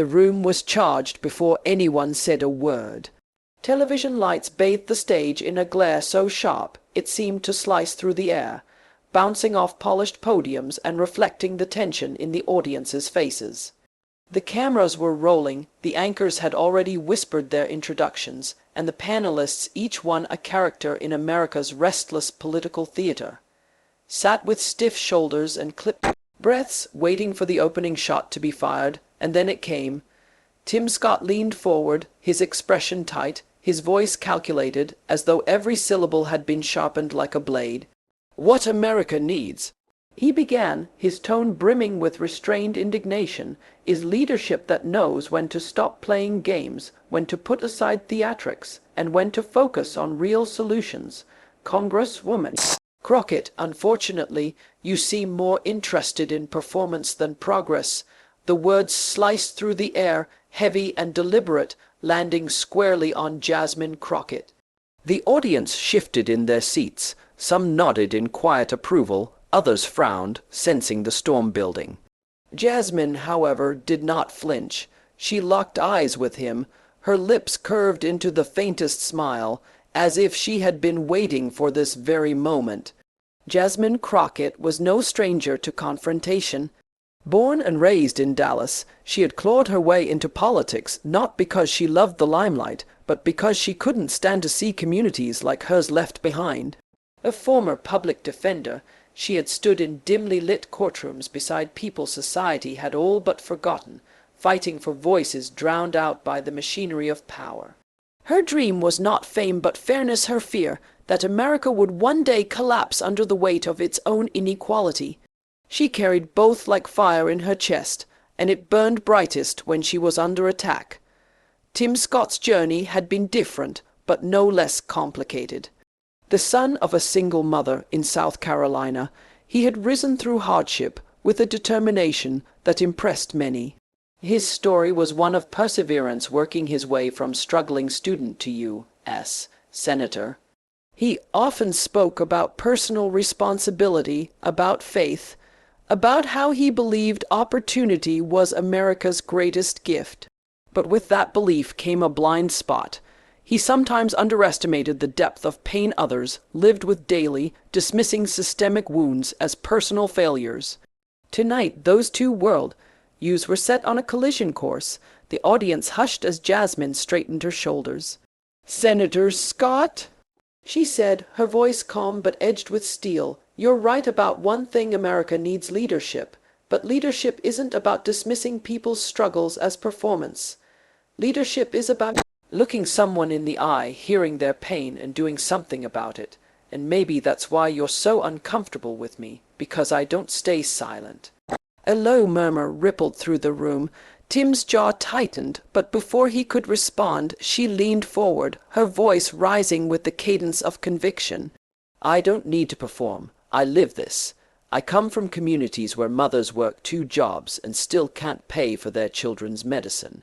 The room was charged before anyone said a word. Television lights bathed the stage in a glare so sharp it seemed to slice through the air, bouncing off polished podiums and reflecting the tension in the audience's faces. The cameras were rolling, the anchors had already whispered their introductions, and the panelists, each one a character in America's restless political theater, sat with stiff shoulders and clipped breaths, waiting for the opening shot to be fired. And then it came. Tim Scott leaned forward, his expression tight, his voice calculated, as though every syllable had been sharpened like a blade. "What America needs," he began, his tone brimming with restrained indignation, "is leadership that knows when to stop playing games, when to put aside theatrics, and when to focus on real solutions. Congresswoman Crockett, unfortunately, you seem more interested in performance than progress." The words sliced through the air, heavy and deliberate, landing squarely on Jasmine Crockett. The audience shifted in their seats. Some nodded in quiet approval, others frowned, sensing the storm building. Jasmine, however, did not flinch. She locked eyes with him, her lips curved into the faintest smile, as if she had been waiting for this very moment. Jasmine Crockett was no stranger to confrontation. Born and raised in Dallas, she had clawed her way into politics not because she loved the limelight, but because she couldn't stand to see communities like hers left behind. A former public defender, she had stood in dimly lit courtrooms beside people society had all but forgotten, fighting for voices drowned out by the machinery of power. Her dream was not fame but fairness, her fear that America would one day collapse under the weight of its own inequality. She carried both like fire in her chest, and it burned brightest when she was under attack. Tim Scott's journey had been different, but no less complicated. The son of a single mother in South Carolina, he had risen through hardship with a determination that impressed many. His story was one of perseverance, working his way from struggling student to U.S. Senator. He often spoke about personal responsibility, about faith, about how he believed opportunity was America's greatest gift. But with that belief came a blind spot. He sometimes underestimated the depth of pain others lived with daily, dismissing systemic wounds as personal failures. Tonight, those two worldviews were set on a collision course. The audience hushed as Jasmine straightened her shoulders. "Senator Scott," she said, her voice calm but edged with steel, "you're right about one thing. America needs leadership. But leadership isn't about dismissing people's struggles as performance. Leadership is about looking someone in the eye, hearing their pain, and doing something about it. And maybe that's why you're so uncomfortable with me, because I don't stay silent." A low murmur rippled through the room. Tim's jaw tightened, but before he could respond, she leaned forward, her voice rising with the cadence of conviction. "I don't need to perform. I live this. I come from communities where mothers work 2 jobs and still can't pay for their children's medicine,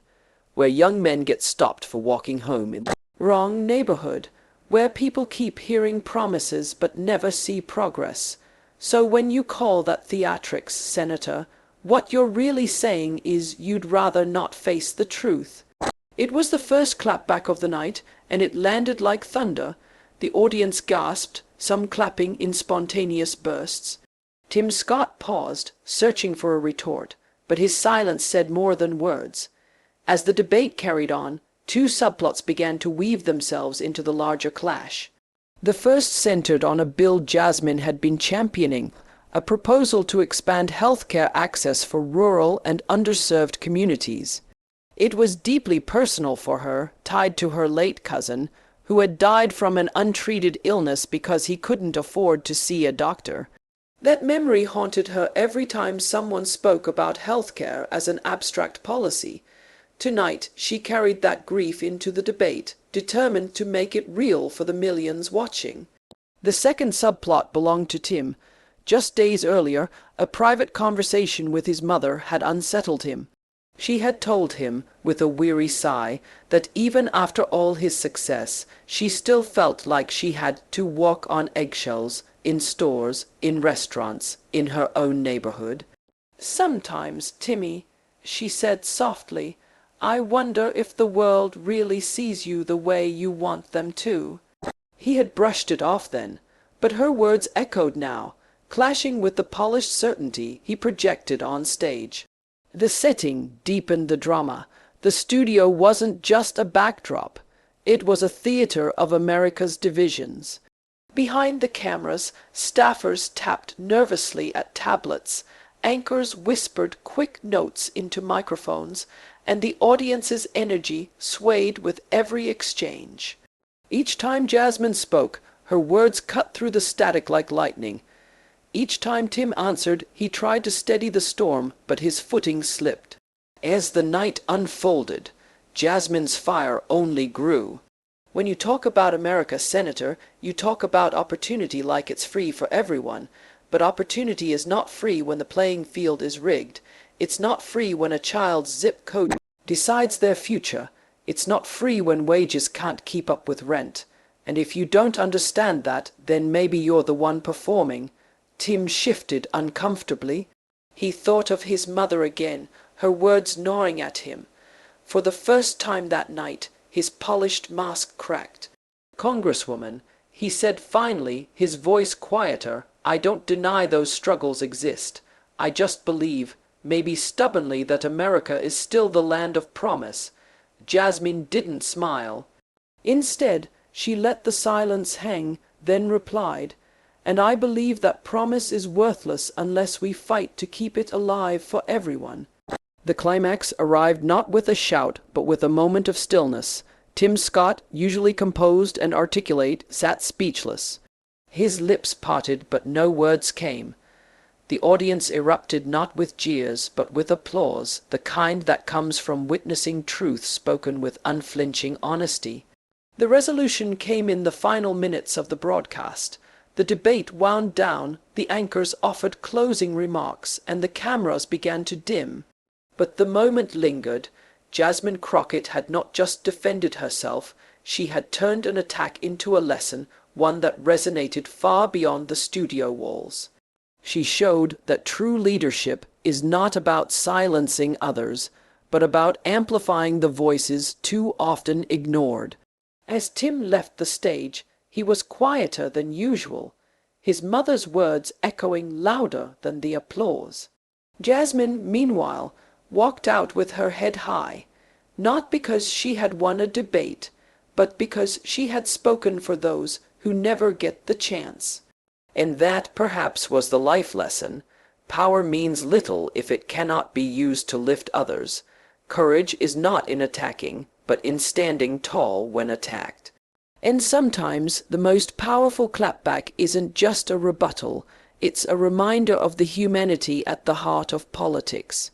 where young men get stopped for walking home in the wrong neighborhood, where people keep hearing promises but never see progress. So when you call that theatrics, Senator, what you're really saying is you'd rather not face the truth." It was the first clapback of the night, and it landed like thunder. The audience gasped, some clapping in spontaneous bursts. Tim Scott paused, searching for a retort, but his silence said more than words. As the debate carried on, 2 subplots began to weave themselves into the larger clash. The first centered on a bill Jasmine had been championing, a proposal to expand healthcare access for rural and underserved communities. It was deeply personal for her, tied to her late cousin, who had died from an untreated illness because he couldn't afford to see a doctor. That memory haunted her every time someone spoke about healthcare as an abstract policy. Tonight she carried that grief into the debate, determined to make it real for the millions watching. The second subplot belonged to Tim. Just days earlier, a private conversation with his mother had unsettled him. She had told him, with a weary sigh, that even after all his success, she still felt like she had to walk on eggshells, in stores, in restaurants, in her own neighborhood. "Sometimes, Timmy," she said softly, I wonder if the world really sees you the way you want them to." He had brushed it off then, but her words echoed now, clashing with the polished certainty he projected on stage. The setting deepened the drama. The studio wasn't just a backdrop. It was a theater of America's divisions. Behind the cameras, staffers tapped nervously at tablets, anchors whispered quick notes into microphones, and the audience's energy swayed with every exchange. Each time Jasmine spoke, her words cut through the static like lightning. Each time Tim answered, he tried to steady the storm, but his footing slipped. As the night unfolded, Jasmine's fire only grew. When you talk about America, Senator, you talk about opportunity like it's free for everyone. But opportunity is not free when the playing field is rigged. It's not free when a child's zip code decides their future. It's not free when wages can't keep up with rent. And if you don't understand that, then maybe you're the one performing. Tim shifted uncomfortably. He thought of his mother again, her words gnawing at him. For the first time that night, his polished mask cracked. "Congresswoman," he said finally, his voice quieter, "I don't deny those struggles exist. I just believe, maybe stubbornly, that America is still the land of promise." Jasmine didn't smile. Instead, she let the silence hang, then replied, "And I believe that promise is worthless unless we fight to keep it alive for everyone." The climax arrived not with a shout, but with a moment of stillness. Tim Scott, usually composed and articulate, sat speechless. His lips parted, but no words came. The audience erupted not with jeers, but with applause, the kind that comes from witnessing truth spoken with unflinching honesty. The resolution came in the final minutes of the broadcast. The debate wound down, the anchors offered closing remarks, and the cameras began to dim. But the moment lingered. Jasmine Crockett had not just defended herself, she had turned an attack into a lesson, one that resonated far beyond the studio walls. She showed that true leadership is not about silencing others, but about amplifying the voices too often ignored. As Tim left the stage, he was quieter than usual, his mother's words echoing louder than the applause. Jasmine, meanwhile, walked out with her head high, not because she had won a debate, but because she had spoken for those who never get the chance. And that perhaps was the life lesson. Power means little if it cannot be used to lift others. Courage is not in attacking, but in standing tall when attacked. And sometimes the most powerful clapback isn't just a rebuttal, it's a reminder of the humanity at the heart of politics.